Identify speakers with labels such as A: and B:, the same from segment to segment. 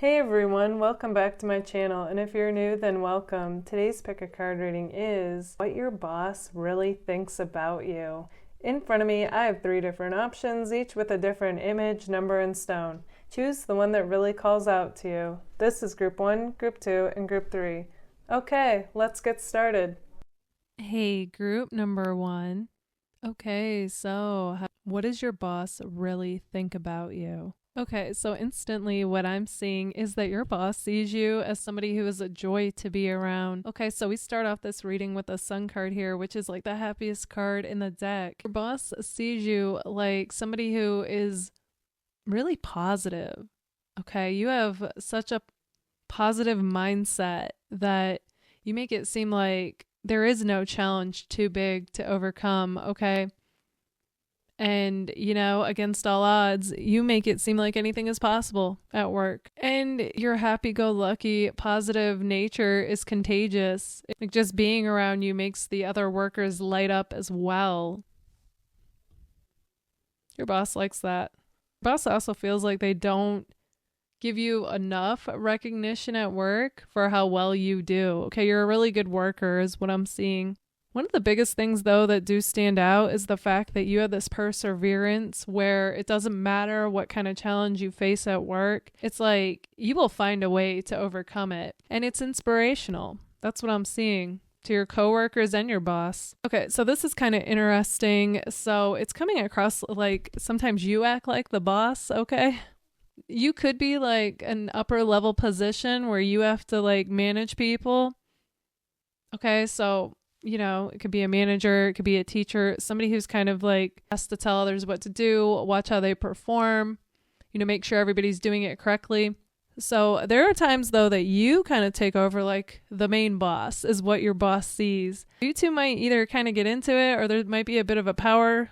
A: Hey everyone, welcome back to my channel, and if you're new, then welcome. Today's pick a card reading is what your boss really thinks about you. In front of me, I have 3 different options, each with a different image, number, and stone. Choose the one that really calls out to you. This is group 1, group 2, and group 3. Okay, let's get started.
B: Hey, group number 1. Okay, so what does your boss really think about you? Okay, so instantly what I'm seeing is that your boss sees you as somebody who is a joy to be around. Okay, so we start off this reading with the Sun card here, which is like the happiest card in the deck. Your boss sees you like somebody who is really positive. Okay, you have such a positive mindset that you make it seem like there is no challenge too big to overcome, okay? And, against all odds, you make it seem like anything is possible at work. And your happy-go-lucky, positive nature is contagious. Like just being around you makes the other workers light up as well. Your boss likes that. Your boss also feels like they don't give you enough recognition at work for how well you do. Okay, you're a really good worker is what I'm seeing. One of the biggest things, though, that do stand out is the fact that you have this perseverance where it doesn't matter what kind of challenge you face at work. It's like you will find a way to overcome it. And it's inspirational. That's what I'm seeing to your coworkers and your boss. Okay, so this is kind of interesting. So it's coming across like sometimes you act like the boss, okay? You could be like an upper level position where you have to like manage people. Okay, so it could be a manager, it could be a teacher, somebody who's kind of like has to tell others what to do, watch how they perform, make sure everybody's doing it correctly. So there are times though that you kind of take over like the main boss is what your boss sees. You two might either kind of get into it or there might be a bit of a power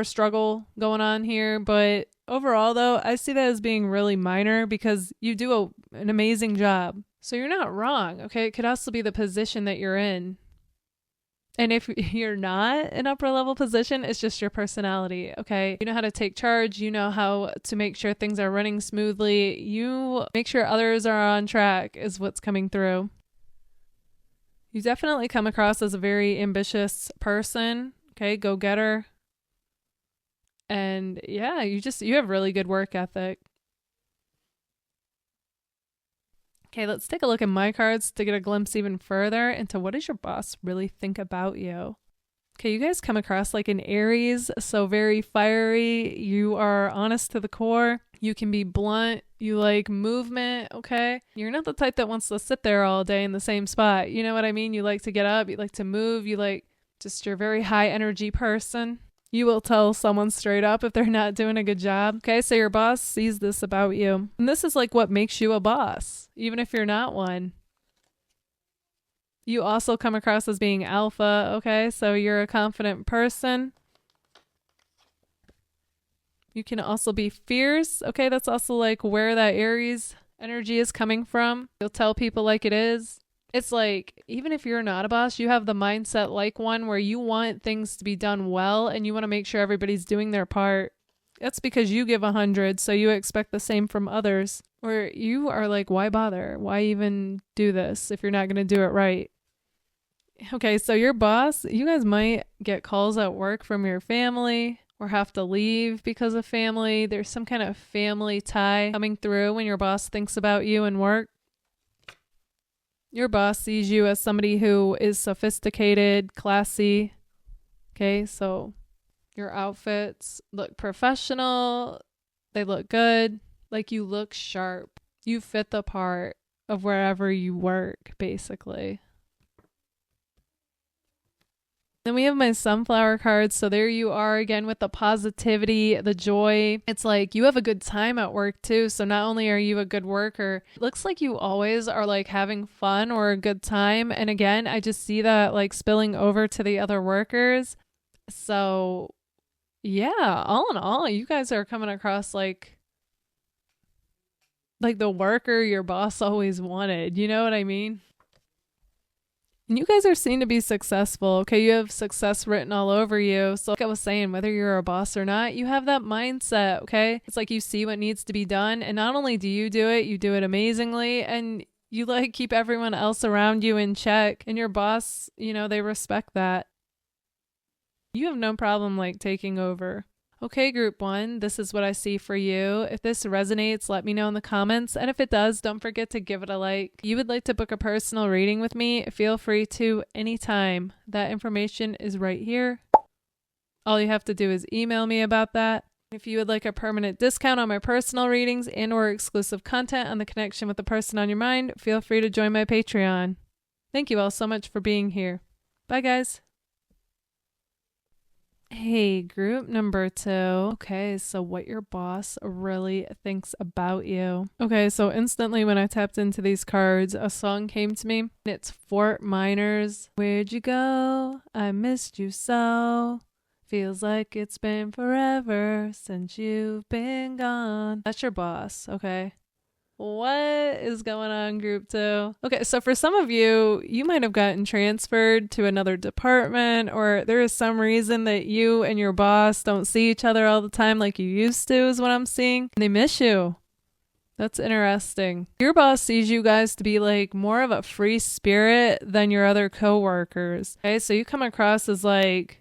B: struggle going on here. But overall though, I see that as being really minor because you do an amazing job. So you're not wrong, okay? It could also be the position that you're in. And if you're not an upper level position, it's just your personality, okay? You know how to take charge. You know how to make sure things are running smoothly. You make sure others are on track is what's coming through. You definitely come across as a very ambitious person, okay? Go-getter. And yeah, you have really good work ethic. Okay, let's take a look at my cards to get a glimpse even further into what does your boss really think about you. Okay, you guys come across like an Aries, so very fiery. You are honest to the core. You can be blunt. You like movement, okay? You're not the type that wants to sit there all day in the same spot. You know what I mean? You like to get up. You like to move. You're a very high energy person. You will tell someone straight up if they're not doing a good job. Okay, so your boss sees this about you. And this is like what makes you a boss, even if you're not one. You also come across as being alpha, okay? So you're a confident person. You can also be fierce, okay? That's also like where that Aries energy is coming from. You'll tell people like it is. It's like, even if you're not a boss, you have the mindset like one where you want things to be done well and you want to make sure everybody's doing their part. That's because you give 100, so you expect the same from others. Where you are like, why bother? Why even do this if you're not going to do it right? Okay, so your boss, you guys might get calls at work from your family or have to leave because of family. There's some kind of family tie coming through when your boss thinks about you and work. Your boss sees you as somebody who is sophisticated, classy. Okay, so your outfits look professional. They look good. Like you look sharp. You fit the part of wherever you work, basically. Then we have my sunflower cards. So there you are again with the positivity, the joy. It's like you have a good time at work too. So not only are you a good worker, it looks like you always are like having fun or a good time. And again, I just see that like spilling over to the other workers. So yeah, all in all, you guys are coming across like the worker your boss always wanted. You know what I mean? And you guys are seen to be successful. Okay, you have success written all over you. So like I was saying, whether you're a boss or not, you have that mindset, okay? It's like you see what needs to be done. And not only do you do it amazingly. And you like keep everyone else around you in check. And your boss, you know, they respect that. You have no problem like taking over. Okay, group 1, this is what I see for you. If this resonates, let me know in the comments. And if it does, don't forget to give it a like. If you would like to book a personal reading with me, feel free to anytime. That information is right here. All you have to do is email me about that. If you would like a permanent discount on my personal readings and or exclusive content on the connection with the person on your mind, feel free to join my Patreon. Thank you all so much for being here. Bye, guys. Hey, group number 2. Okay, so what your boss really thinks about you. Okay, so instantly when I tapped into these cards, a song came to me. It's Fort Miners. Where'd you go? I missed you so. Feels like it's been forever since you've been gone. That's your boss, okay? What is going on, group 2? Okay, so for some of you, you might have gotten transferred to another department, or there is some reason that you and your boss don't see each other all the time like you used to, is what I'm seeing. They miss you. That's interesting. Your boss sees you guys to be like more of a free spirit than your other coworkers. Okay, so you come across as like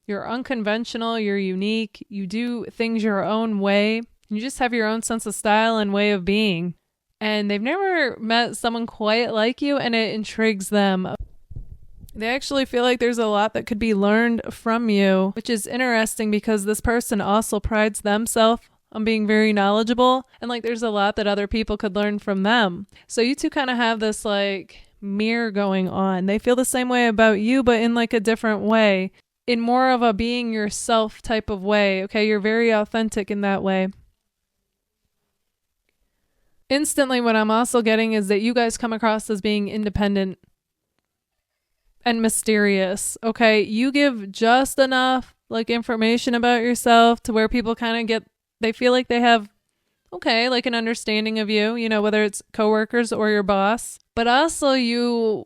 B: you're unconventional, you're unique, you do things your own way. You just have your own sense of style and way of being. And they've never met someone quite like you, and it intrigues them. They actually feel like there's a lot that could be learned from you, which is interesting because this person also prides themselves on being very knowledgeable. And like there's a lot that other people could learn from them. So you two kind of have this like mirror going on. They feel the same way about you, but in like a different way. In more of a being yourself type of way. Okay, you're very authentic in that way. Instantly, what I'm also getting is that you guys come across as being independent and mysterious, okay? You give just enough, like, information about yourself to where people kind of they feel like they have, okay, like an understanding of you, you know, whether it's coworkers or your boss. But also, you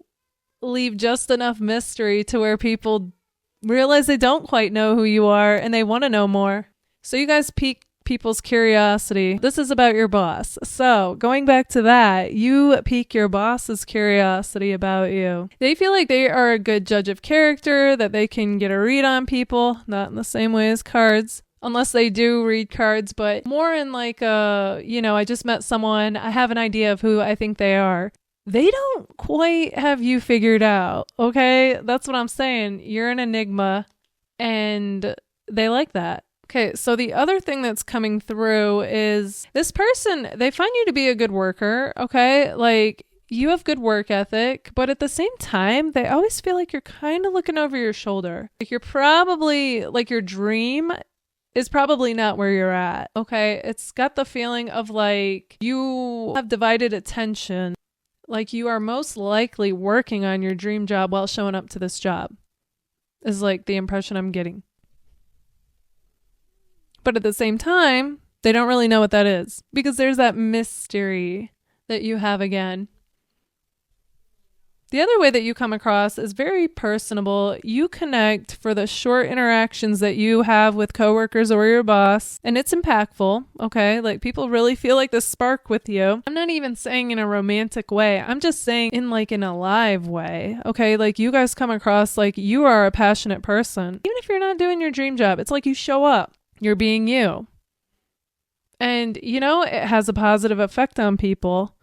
B: leave just enough mystery to where people realize they don't quite know who you are and they want to know more. So you guys pique people's curiosity. This is about your boss. So going back to that, you pique your boss's curiosity about you. They feel like they are a good judge of character, that they can get a read on people, not in the same way as cards, unless they do read cards, but more in like I just met someone, I have an idea of who I think they are. They don't quite have you figured out, okay? That's what I'm saying. You're an enigma, and they like that. Okay, so the other thing that's coming through is this person, they find you to be a good worker, okay? Like, you have good work ethic, but at the same time, they always feel like you're kind of looking over your shoulder. Like, you're probably, like, your dream is probably not where you're at, okay? It's got the feeling of, like, you have divided attention. Like, you are most likely working on your dream job while showing up to this job, is, like, the impression I'm getting. But at the same time, they don't really know what that is because there's that mystery that you have again. The other way that you come across is very personable. You connect for the short interactions that you have with coworkers or your boss, and it's impactful, okay? Like, people really feel like this spark with you. I'm not even saying in a romantic way. I'm just saying in like an alive way, okay? Like, you guys come across like you are a passionate person. Even if you're not doing your dream job, it's like you show up. You're being you. And, you know, it has a positive effect on people.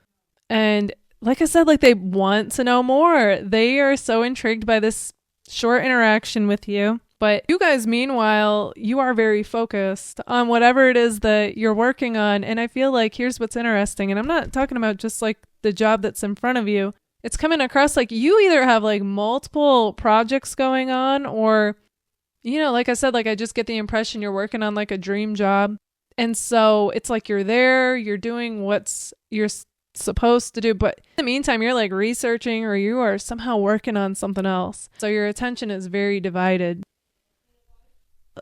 B: And like I said, like, they want to know more. They are so intrigued by this short interaction with you. But you guys, meanwhile, you are very focused on whatever it is that you're working on. And I feel like here's what's interesting. And I'm not talking about just like the job that's in front of you. It's coming across like you either have like multiple projects going on, or, you know, like I said, like, I just get the impression you're working on like a dream job. And so it's like you're there, you're doing what's you're supposed to do, but in the meantime, you're like researching or you are somehow working on something else. So your attention is very divided.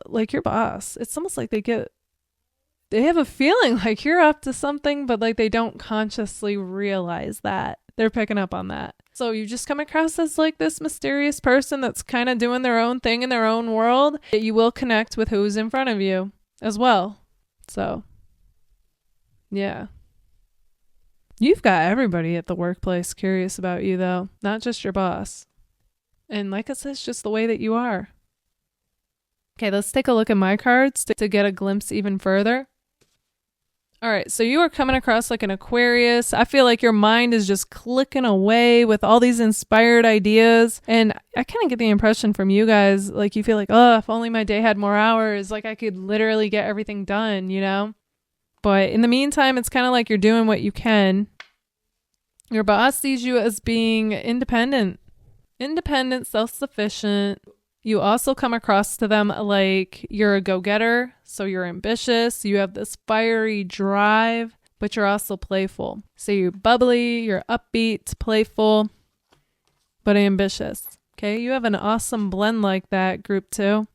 B: Like your boss, it's almost like they have a feeling like you're up to something, but like they don't consciously realize that. They're picking up on that. So you just come across as like this mysterious person that's kind of doing their own thing in their own world. You will connect with who's in front of you as well. So, yeah. You've got everybody at the workplace curious about you, though, not just your boss. And like I said, it's just the way that you are. Okay, let's take a look at my cards to get a glimpse even further. All right, so you are coming across like an Aquarius. I feel like your mind is just clicking away with all these inspired ideas. And I kind of get the impression from you guys, like you feel like, oh, if only my day had more hours, like I could literally get everything done, you know? But in the meantime, it's kind of like you're doing what you can. Your boss sees you as being independent, self-sufficient. You also come across to them like you're a go-getter, so you're ambitious, you have this fiery drive, but you're also playful. So you're bubbly, you're upbeat, playful, but ambitious. Okay, you have an awesome blend like that, group 2.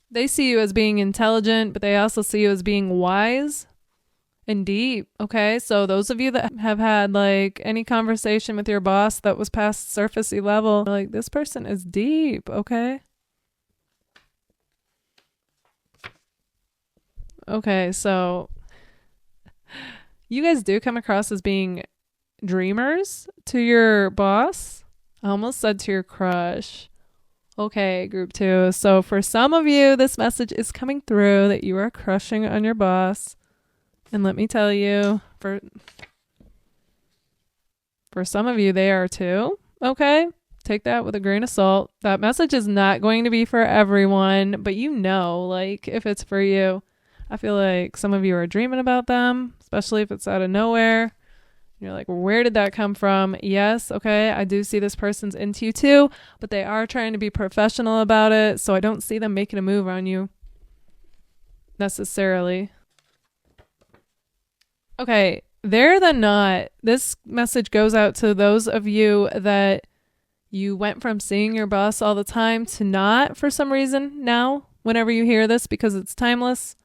B: They see you as being intelligent, but they also see you as being wise and deep. Okay, so those of you that have had like any conversation with your boss that was past surfacey level, like this person is deep, okay? Okay, so you guys do come across as being dreamers to your boss. I almost said to your crush. Okay, group 2. So for some of you, this message is coming through that you are crushing on your boss. And let me tell you, for some of you, they are too. Okay? Take that with a grain of salt. That message is not going to be for everyone, but you know, like, if it's for you. I feel like some of you are dreaming about them, especially if it's out of nowhere. You're like, where did that come from? Yes, okay, I do see this person's into you too, but they are trying to be professional about it, so I don't see them making a move on you necessarily. Okay, there than not, this message goes out to those of you that you went from seeing your boss all the time to not for some reason now, whenever you hear this, because it's timeless.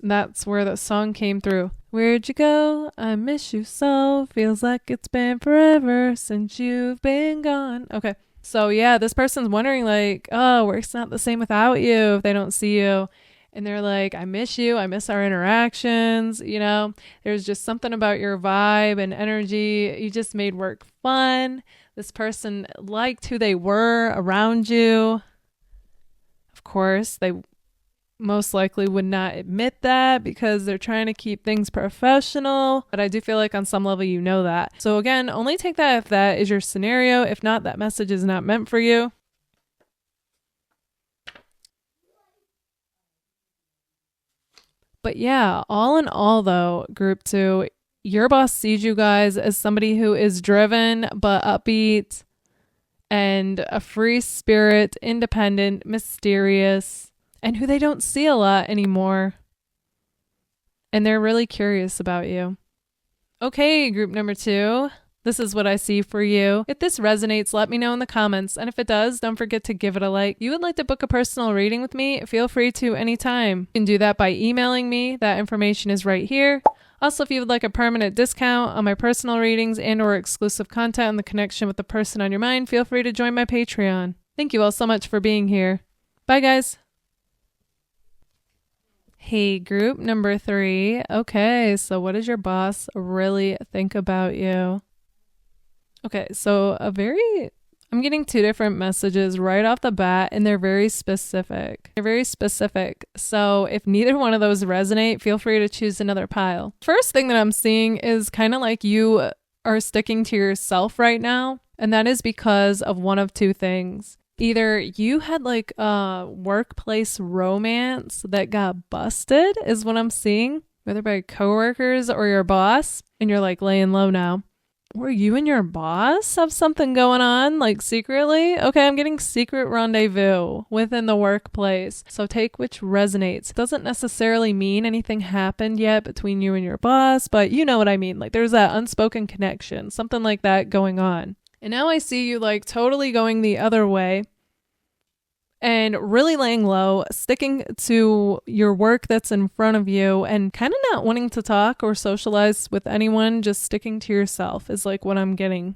B: That's where the song came through. Where'd you go? I miss you so. Feels like it's been forever since you've been gone. Okay. So yeah, this person's wondering like, oh, work's not the same without you if they don't see you. And they're like, I miss you. I miss our interactions. You know, there's just something about your vibe and energy. You just made work fun. This person liked who they were around you. Of course, they most likely would not admit that because they're trying to keep things professional. But I do feel like on some level you know that. So again, only take that if that is your scenario. If not, that message is not meant for you. But yeah, all in all though, group 2, your boss sees you guys as somebody who is driven but upbeat and a free spirit, independent, mysterious, and who they don't see a lot anymore. And they're really curious about you. Okay, group number 2. This is what I see for you. If this resonates, let me know in the comments. And if it does, don't forget to give it a like. You would like to book a personal reading with me? Feel free to anytime. You can do that by emailing me. That information is right here. Also, if you would like a permanent discount on my personal readings and or exclusive content on the connection with the person on your mind, feel free to join my Patreon. Thank you all so much for being here. Bye, guys. Hey, group number 3. Okay, so what does your boss really think about you? Okay, so I'm getting 2 different messages right off the bat, and they're very specific. So if neither one of those resonate, feel free to choose another pile. First thing that I'm seeing is kind of like you are sticking to yourself right now, and that is because of one of 2 things. Either you had like a workplace romance that got busted is what I'm seeing, whether by coworkers or your boss, and you're like laying low now. Or you and your boss have something going on, like secretly? Okay, I'm getting secret rendezvous within the workplace. So take which resonates. It doesn't necessarily mean anything happened yet between you and your boss, but you know what I mean. Like there's that unspoken connection, something like that going on. And now I see you like totally going the other way and really laying low, sticking to your work that's in front of you and kind of not wanting to talk or socialize with anyone, just sticking to yourself is like what I'm getting.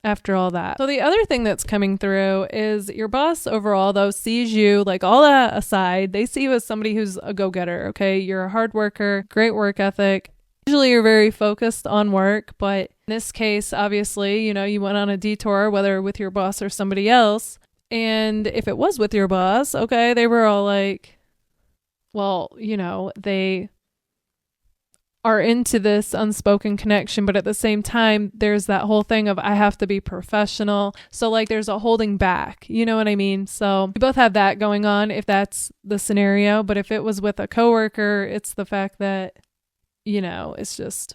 B: after all that. So the other thing that's coming through is your boss overall, though, sees you, like all that aside, they see you as somebody who's a go-getter, okay? You're a hard worker, great work ethic. Usually you're very focused on work, but in this case, obviously, you know, you went on a detour, whether with your boss or somebody else. And if it was with your boss, okay, they were all like, well, you know, they are into this unspoken connection, but at the same time, there's that whole thing of I have to be professional. So like there's a holding back, you know what I mean? So we both have that going on if that's the scenario. But if it was with a coworker, it's the fact that, you know, it's just,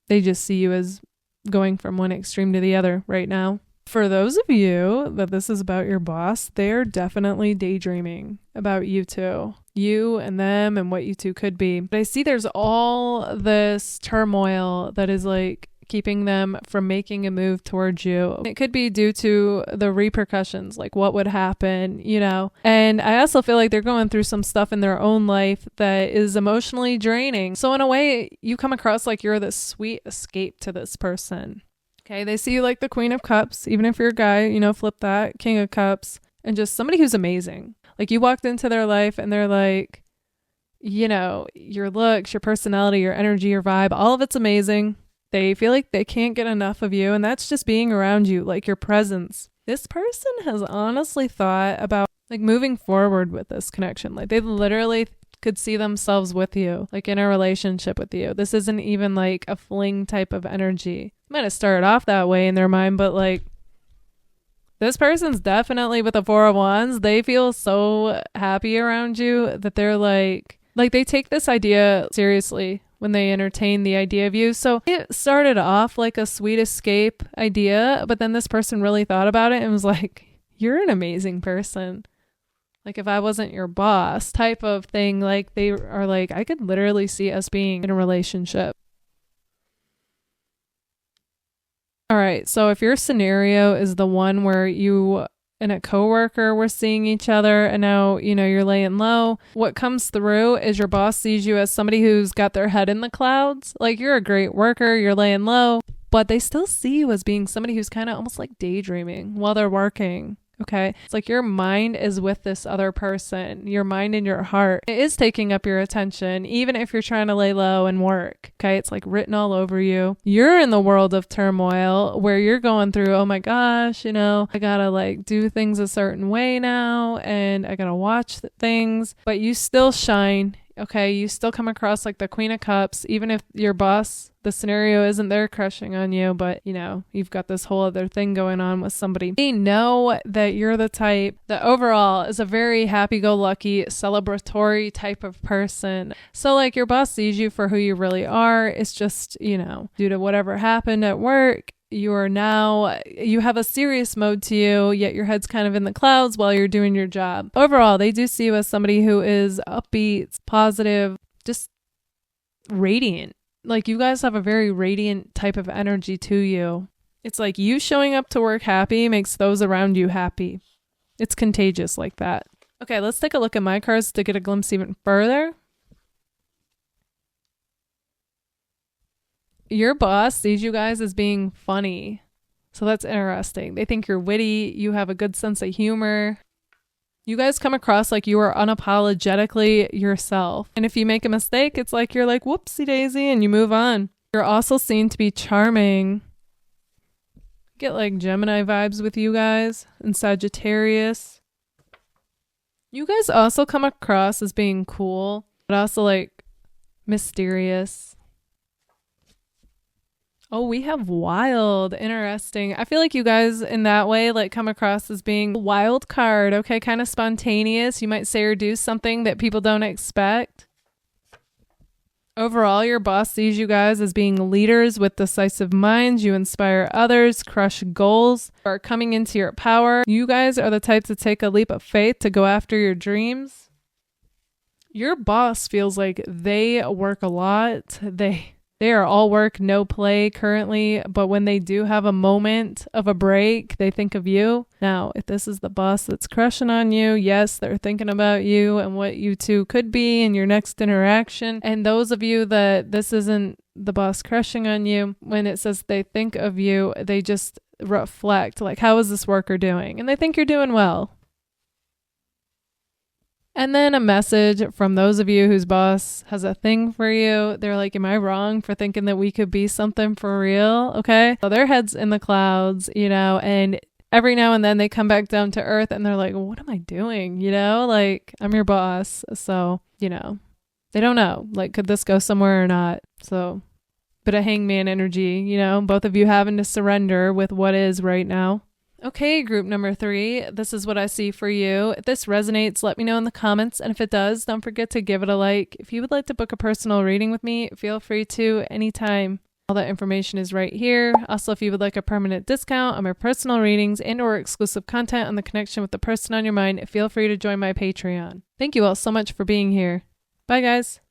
B: they just see you as going from one extreme to the other right now. For those of you that this is about your boss, they're definitely daydreaming about you two, you and them and what you two could be. But I see there's all this turmoil that is like keeping them from making a move towards you. It could be due to the repercussions, like what would happen, you know. And I also feel like they're going through some stuff in their own life that is emotionally draining. So in a way, you come across like you're the sweet escape to this person. Okay, they see you like the Queen of Cups, even if you're a guy, you know, flip that, King of Cups, and just somebody who's amazing. Like you walked into their life and they're like, you know, your looks, your personality, your energy, your vibe, all of it's amazing. They feel like they can't get enough of you, and that's just being around you, like your presence. This person has honestly thought about like moving forward with this connection. Like they literally could see themselves with you, like in a relationship with you. This isn't even like a fling type of energy. Might have started off that way in their mind, but like this person's definitely with the Four of Wands. They feel so happy around you that they're like they take this idea seriously when they entertain the idea of you. So it started off like a sweet escape idea, but then this person really thought about it and was like, you're an amazing person. Like if I wasn't your boss type of thing, like they are like, I could literally see us being in a relationship. All right. So if your scenario is the one where you and a coworker were seeing each other and now, you know, you're laying low, what comes through is your boss sees you as somebody who's got their head in the clouds. Like you're a great worker, you're laying low, but they still see you as being somebody who's kind of almost like daydreaming while they're working. Okay. It's like your mind is with this other person, your mind and your heart. It is taking up your attention, even if you're trying to lay low and work. Okay. It's like written all over you. You're in the world of turmoil where you're going through, oh my gosh, you know, I gotta like do things a certain way now and I gotta watch things, but you still shine. Okay, you still come across like the Queen of Cups, even if your boss, the scenario isn't there crushing on you, but you know, you've got this whole other thing going on with somebody. They know that you're the type that overall is a very happy-go-lucky, celebratory type of person. So like your boss sees you for who you really are. It's just, you know, due to whatever happened at work, you have a serious mode to you, yet your head's kind of in the clouds while you're doing your job. Overall, they do see you as somebody who is upbeat, positive, just radiant. Like you guys have a very radiant type of energy to you. It's like you showing up to work happy makes those around you happy. It's contagious like that. Okay, let's take a look at my cards to get a glimpse even further. Your boss sees you guys as being funny. So that's interesting. They think you're witty. You have a good sense of humor. You guys come across like you are unapologetically yourself. And if you make a mistake, it's like you're like, whoopsie daisy, and you move on. You're also seen to be charming. Get like Gemini vibes with you guys and Sagittarius. You guys also come across as being cool, but also like mysterious. Oh, we have wild. Interesting. I feel like you guys in that way like come across as being a wild card. Okay, kind of spontaneous. You might say or do something that people don't expect. Overall, your boss sees you guys as being leaders with decisive minds. You inspire others, crush goals, are coming into your power. You guys are the type to take a leap of faith to go after your dreams. Your boss feels like they work a lot. They are all work, no play currently, but when they do have a moment of a break, they think of you. Now, if this is the boss that's crushing on you, yes, they're thinking about you and what you two could be in your next interaction. And those of you that this isn't the boss crushing on you. When it says they think of you, they just reflect, like, how is this worker doing? And they think you're doing well. And then a message from those of you whose boss has a thing for you. They're like, am I wrong for thinking that we could be something for real? Okay. So their head's in the clouds, and every now and then they come back down to earth and they're like, what am I doing? Like, I'm your boss. So, they don't know, like, could this go somewhere or not? So, bit of hangman energy, both of you having to surrender with what is right now. Okay, group number 3, this is what I see for you. If this resonates, let me know in the comments. And if it does, don't forget to give it a like. If you would like to book a personal reading with me, feel free to anytime. All that information is right here. Also, if you would like a permanent discount on my personal readings and or exclusive content on the connection with the person on your mind, feel free to join my Patreon. Thank you all so much for being here. Bye, guys.